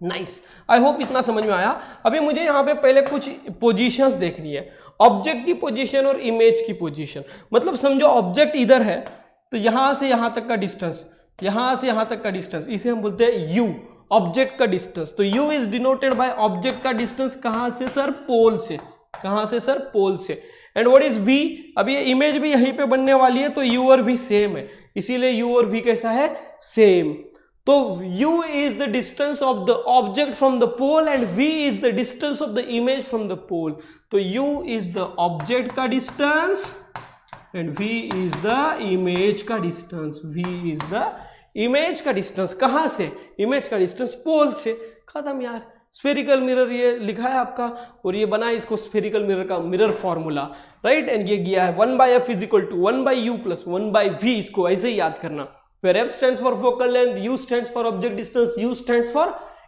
Nice, I hope इतना समझ में आया। अभी मुझे यहाँ पे पहले कुछ पोजीशंस देखनी है, ऑब्जेक्ट की पोजीशन और इमेज की पोजीशन। मतलब समझो ऑब्जेक्ट इधर है तो यहाँ से यहाँ तक का डिस्टेंस, यहाँ से यहाँ तक का डिस्टेंस, इसे हम बोलते हैं u, ऑब्जेक्ट का डिस्टेंस। तो u is denoted by object का डिस्टेंस कहाँ से सर, पोल से। कहाँ से सर, पोल से। एंड व्हाट इज v, अब ये इमेज भी यहीं पे बनने वाली है तो u और v सेम है, इसीलिए u और v कैसा है, सेम। तो u is the distance of the object from the pole and v is the distance of the image from the pole। तो u is the object का distance and v is the image का distance। v is the image का distance कहाँ से, image का distance पोल से। खत्म यार। स्फेरिकल मिरर ये लिखा है आपका, और ये बना है इसको स्फेरिकल मिरर का मिरर फॉर्मूला, राइट। एंड ये गया है 1/f = 1/u + 1/v, इसको ऐसे ही याद करना। Where f stands for focal length, u stands for object distance, u stands for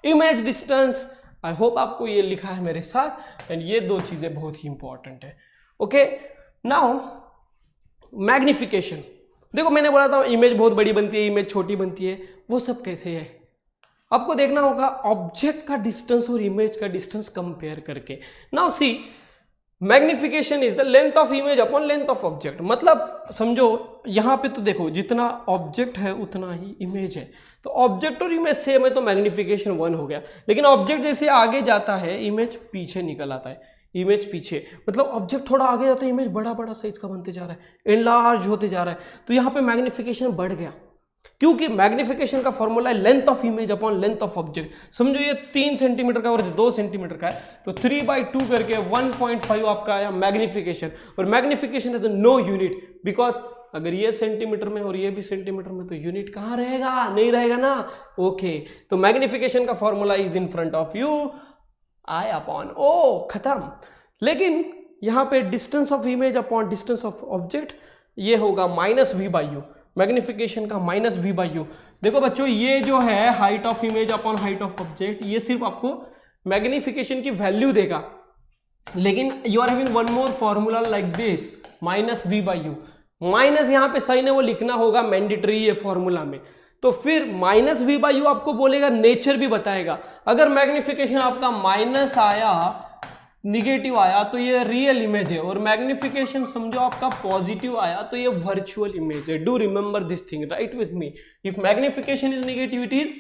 image distance। I hope आपको ये लिखा है मेरे साथ, एंड ये दो चीजें बहुत ही इंपॉर्टेंट है। Okay, now magnification. देखो मैंने बोला था इमेज बहुत बड़ी बनती है, इमेज छोटी बनती है, वो सब कैसे है आपको देखना होगा ऑब्जेक्ट का डिस्टेंस और इमेज का डिस्टेंस कंपेयर करके। Now see, magnification is the length of image upon length of object. मतलब समझो यहाँ पे तो देखो जितना ऑब्जेक्ट है उतना ही इमेज है, तो ऑब्जेक्ट और इमेज सेम है तो मैग्निफिकेशन 1 हो गया। लेकिन ऑब्जेक्ट जैसे आगे जाता है इमेज पीछे निकल आता है, इमेज पीछे, मतलब ऑब्जेक्ट थोड़ा आगे जाता है इमेज बड़ा बड़ा साइज का बनते जा रहा है, एनलार्ज होते जा रहा है, तो यहाँ पे मैग्निफिकेशन बढ़ गया, क्योंकि मैग्निफिकेशन का फॉर्मूला है length of image upon length of object. समझो ये 3 सेंटीमीटर का और 2 सेंटीमीटर का है, तो 3/2 करके 1.5 आपका आया मैग्निफिकेशन। और magnification is no unit, because अगर ये सेंटीमीटर में और ये भी सेंटीमीटर में तो यूनिट कहाँ रहेगा, नहीं रहेगा ना। ओके, तो मैग्निफिकेशन का formula is in front of you, I upon O, खत्म। लेकिन यहाँ पे distance of image upon distance of object ये होगा -v/u, मैग्निफिकेशन का -v/u। देखो बच्चों ये जो है height of image upon height of object, ये सिर्फ आपको मैग्निफिकेशन की वैल्यू देगा, लेकिन you are having one more formula like this -v/u। Minus यहाँ पे सही ने वो लिखना होगा मैंडेटरी है फॉर्मूला में, तो फिर -v/u आपको बोलेगा, नेचर भी बताएगा। अगर मैग्निफिकेशन आपका माइनस आया, निगेटिव आया तो ये रियल इमेज है, और मैग्निफिकेशन समझो आपका पॉजिटिव आया तो ये वर्चुअल इमेज है। Do remember this thing, right with me. If magnification is negative it is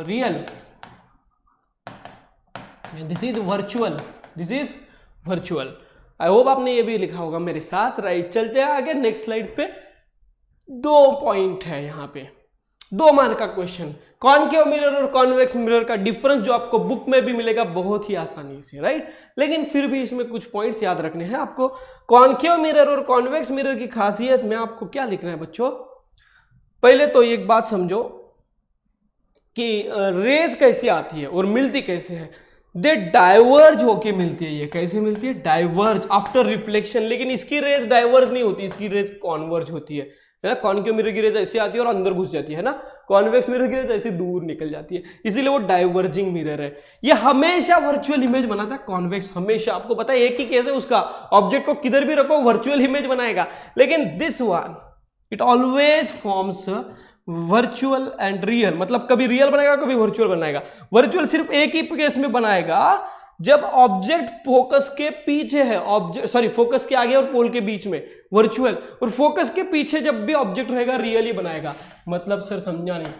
real, this is virtual, this is virtual. I hope आपने ये भी लिखा होगा मेरे साथ, राइट। चलते हैं आगे नेक्स्ट स्लाइड पे। 2 पॉइंट है यहाँ पे, 2 मार्क का क्वेश्चन। कॉनकेव मिरर और कॉन्वेक्स मिरर का डिफरेंस जो आपको बुक में भी मिलेगा बहुत ही आसानी से, राइट। लेकिन फिर भी इसमें कुछ पॉइंट्स याद रखने हैं आपको। कॉनकेव मिरर और कॉन्वेक्स मिरर की खासियत में आपको क्या लिखना है बच्चों, पहले तो एक बात समझो कि रेज कैसे आती है और मिलती कैसे है। दे डाइवर्ज होके मिलती है। ये कैसे मिलती है, डाइवर्ज आफ्टर रिफ्लेक्शन। लेकिन इसकी रेज डाइवर्ज नहीं होती, इसकी रेज कॉन्वर्ज होती है। कॉनकेव मिरर की रेज ऐसे आती है और अंदर घुस जाती है ना, कॉन्वेक्स मिरर की रेज ऐसे दूर निकल जाती है, इसीलिए वो डाइवर्जिंग मिरर है। ये हमेशा वर्चुअल इमेज बनाता है कॉन्वेक्स, हमेशा। आपको पता है एक ही केस है उसका, ऑब्जेक्ट को किधर भी रखो वर्चुअल इमेज बनाएगा। लेकिन this one it always forms virtual and real, मतलब कभी रियल बनाएगा कभी वर्चुअल बनाएगा। वर्चुअल सिर्फ एक ही केस में बनाएगा जब ऑब्जेक्ट फोकस के पीछे है, ऑब्जेक्ट सॉरी फोकस के आगे और पोल के बीच में वर्चुअल, और फोकस के पीछे जब भी ऑब्जेक्ट रहेगा रियल ही बनाएगा। मतलब सर समझा नहीं,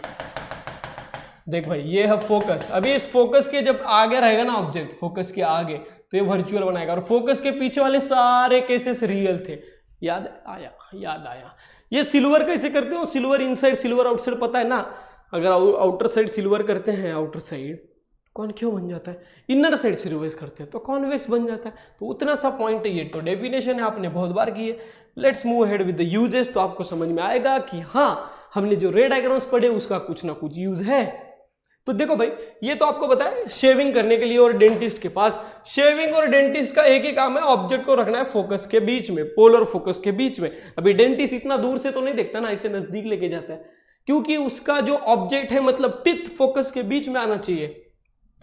देख भाई ये है फोकस, अभी इस फोकस के जब आगे रहेगा ना ऑब्जेक्ट, फोकस के आगे, तो ये वर्चुअल बनाएगा, और फोकस के पीछे वाले सारे केसेस रियल थे। याद आया, याद आया। ये सिल्वर कैसे करते हो, सिल्वर इनसाइड सिल्वर आउटसाइड, पता है ना। अगर आउटर साइड सिल्वर करते हैं, आउटर साइड कॉनकेव बन जाता है, इनर साइड सिल्वर करते हैं तो कॉन्वेक्स बन जाता है। तो उतना सा पॉइंट है, ये तो डेफिनेशन है, आपने बहुत बार की है। Let's move ahead with the uses, तो आपको समझ में आएगा कि हाँ हमने जो रे डायग्राम्स पढ़े उसका कुछ ना कुछ यूज है। तो देखो भाई, ये तो आपको पता है शेविंग करने के लिए और डेंटिस्ट के पास, शेविंग और डेंटिस्ट का एक ही काम है, ऑब्जेक्ट को रखना है फोकस के बीच में, पोलर फोकस के बीच में। अभी डेंटिस्ट इतना दूर से तो नहीं देखता ना, इसे नजदीक लेके जाता है, क्योंकि उसका जो ऑब्जेक्ट है मतलब टिथ फोकस के बीच में आना चाहिए।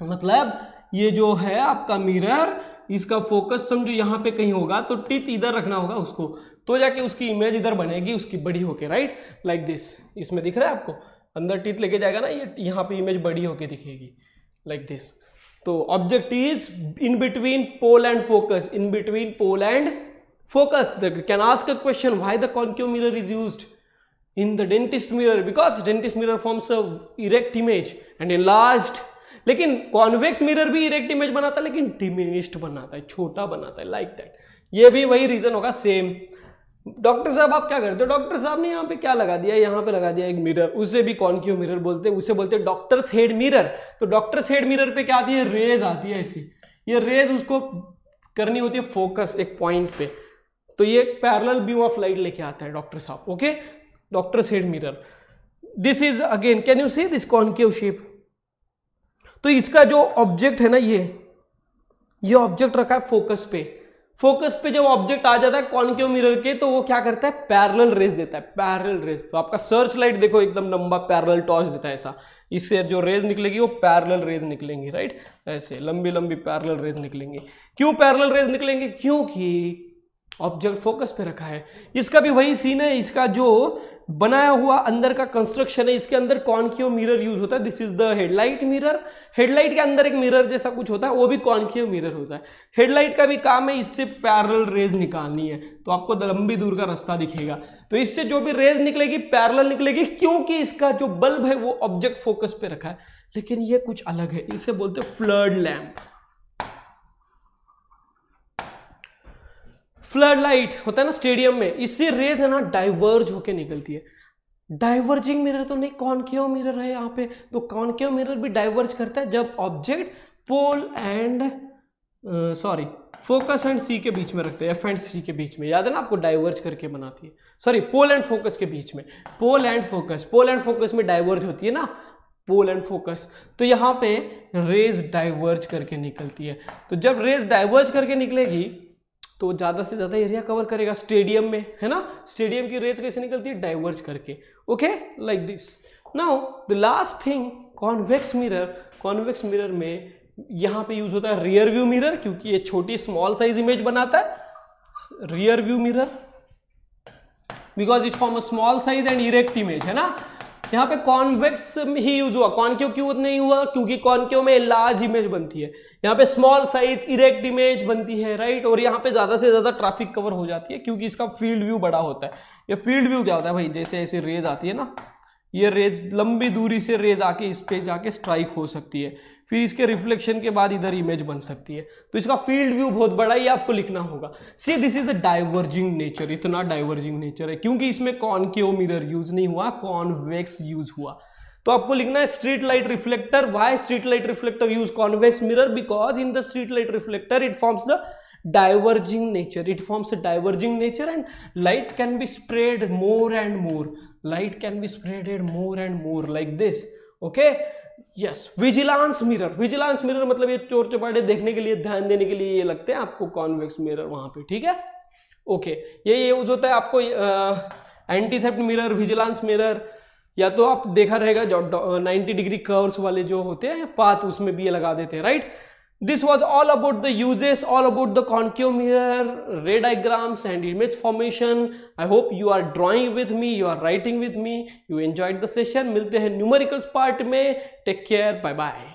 मतलब ये जो है आपका मिरर, इसका फोकस समझो यहाँ पे कहीं होगा, तो टिथ इधर रखना होगा उसको, तो जाके उसकी इमेज इधर बनेगी उसकी बड़ी होके, राइट, लाइक दिस। इसमें दिख रहा है आपको, अंदर टिथ लेके जाएगा ना, ये यहाँ पे इमेज बड़ी होके दिखेगी लाइक दिस। तो object is in between pole and focus, in between pole and focus. Can ask a question, why the concave mirror is used in the dentist mirror? Because dentist mirror forms a erect image and enlarged। लेकिन convex mirror भी erect image बनाता है, लेकिन diminished बनाता है, छोटा बनाता है, लाइक दैट। ये भी वही रीजन होगा, सेम। डॉक्टर साहब आप क्या करते हो? डॉक्टर साहब ने यहाँ पे क्या लगा दिया, यहाँ पे लगा दिया एक मिरर, उसे भी कॉन्केव मिरर बोलते हैं, उसे बोलते हैं डॉक्टर्स हेड मिरर। तो डॉक्टर्स हेड मिरर पे क्या आती है, रेज आती है ऐसी, ये रेज उसको करनी होती है फोकस एक पॉइंट पे, तो ये पैरेलल बीम ऑफ लाइट लेके आता है डॉक्टर साहब। Okay, doctors head mirror, this is again, can you see this concave shape. तो इसका जो ऑब्जेक्ट है ना, ये ऑब्जेक्ट रखा है फोकस पे, फोकस पे जब ऑब्जेक्ट आ जाता है कॉन्केव मिरर के, तो वो क्या करता है, पैरेलल रेज देता है, पैरेलल रेज। तो आपका सर्च लाइट देखो एकदम लंबा पैरेलल टॉर्च देता है ऐसा, इससे जो रेज निकलेगी वो पैरेलल रेज निकलेंगी, राइट, ऐसे लंबी लंबी पैरेलल रेज निकलेंगी। क्यों पैरेलल रेज निकलेंगे? क्योंकि ऑब्जेक्ट फोकस पे रखा है। इसका भी वही सीन है, इसका जो बनाया हुआ अंदर का कंस्ट्रक्शन है, इसके अंदर कॉन्केव मिरर यूज होता है। This is the headlight mirror, headlight के अंदर एक मिरर जैसा कुछ होता है, वो भी कॉन्केव मिरर होता है। हेडलाइट का भी काम है इससे पैरेलल रेज निकालनी है, तो आपको लंबी दूर का रास्ता दिखेगा, तो इससे जो भी रेज निकलेगी पैरेलल निकलेगी, क्योंकि इसका जो बल्ब है वो ऑब्जेक्ट फोकस पे रखा है। लेकिन ये कुछ अलग है, इसे बोलते हैं फ्लड लैंप। फ्लड लाइट होता है ना स्टेडियम में, इससे रेज है ना डाइवर्ज होके निकलती है। डाइवर्जिंग मिरर तो नहीं, कॉन्केव मिरर है यहाँ पे, तो कॉन्केव मिरर भी डाइवर्ज करता है जब object pole and focus and C के बीच में रखते हैं, एफ एंड सी के बीच में, याद है ना आपको, डाइवर्ज करके बनाती है, सॉरी पोल एंड फोकस के बीच में, पोल एंड फोकस में डाइवर्ज होती है ना, पोल एंड फोकस। तो यहाँ पे रेज डाइवर्ज करके निकलती है। तो जब रेज डाइवर्ज करके निकलेगी तो ज़्यादा से ज़्यादा एरिया कवर करेगा स्टेडियम में, है ना। स्टेडियम की रेज कैसे निकलती है, डाइवर्ज करके। Okay, like this. Now the last thing, convex mirror. Convex mirror में यहाँ पे यूज होता है रियर व्यू मिरर, क्योंकि ये छोटी स्मॉल साइज इमेज बनाता है। Rear view mirror because it form a small size and erect image, है ना। यहाँ पे कॉन्वेक्स ही यूज हुआ, कॉन्केव क्यों नहीं हुआ, क्योंकि कॉन्केव में लार्ज इमेज बनती है, यहाँ पे स्मॉल साइज इरेक्ट इमेज बनती है, राइट। और यहाँ पे ज्यादा से ज्यादा ट्रैफिक कवर हो जाती है, क्योंकि इसका फील्ड व्यू बड़ा होता है। ये फील्ड व्यू क्या होता है भाई, जैसे ऐसे रेज आती है ना, ये रेज लंबी दूरी से रेज आके इस पे जाके स्ट्राइक हो सकती है, फिर इसके रिफ्लेक्शन के बाद इधर इमेज बन सकती है। तो इसका फील्ड व्यू बहुत बड़ा ही आपको लिखना होगा। See this is the diverging nature, इतना डाइवर्जिंग नेचर है, क्योंकि इसमें कॉन्केव मिरर यूज नहीं हुआ, कॉन्वेक्स यूज हुआ। तो आपको लिखना है street light reflector. Why street light reflector use convex mirror? Because in the street light reflector it forms the diverging nature, it forms a diverging nature and light can be spread more and more, light can be spreaded more and more like this. Okay, yes. vigilance mirror, vigilance mirror मतलब ये चोर चपाटे देखने के लिए, ध्यान देने के लिए ये लगते हैं आपको कॉन्वेक्स मिरर वहां पे, ठीक है। ओके, ये यूज होता है आपको anti theft mirror, vigilance mirror, या तो आप देखा रहेगा जो 90 डिग्री कर्व्स वाले जो होते हैं पाथ, उसमें भी ये लगा देते हैं, right. This was all about the uses, all about the concave mirror, ray diagrams and image formation. I hope you are drawing with me, you are writing with me, you enjoyed the session. मिलते हैं numericals part में. Take care, bye bye.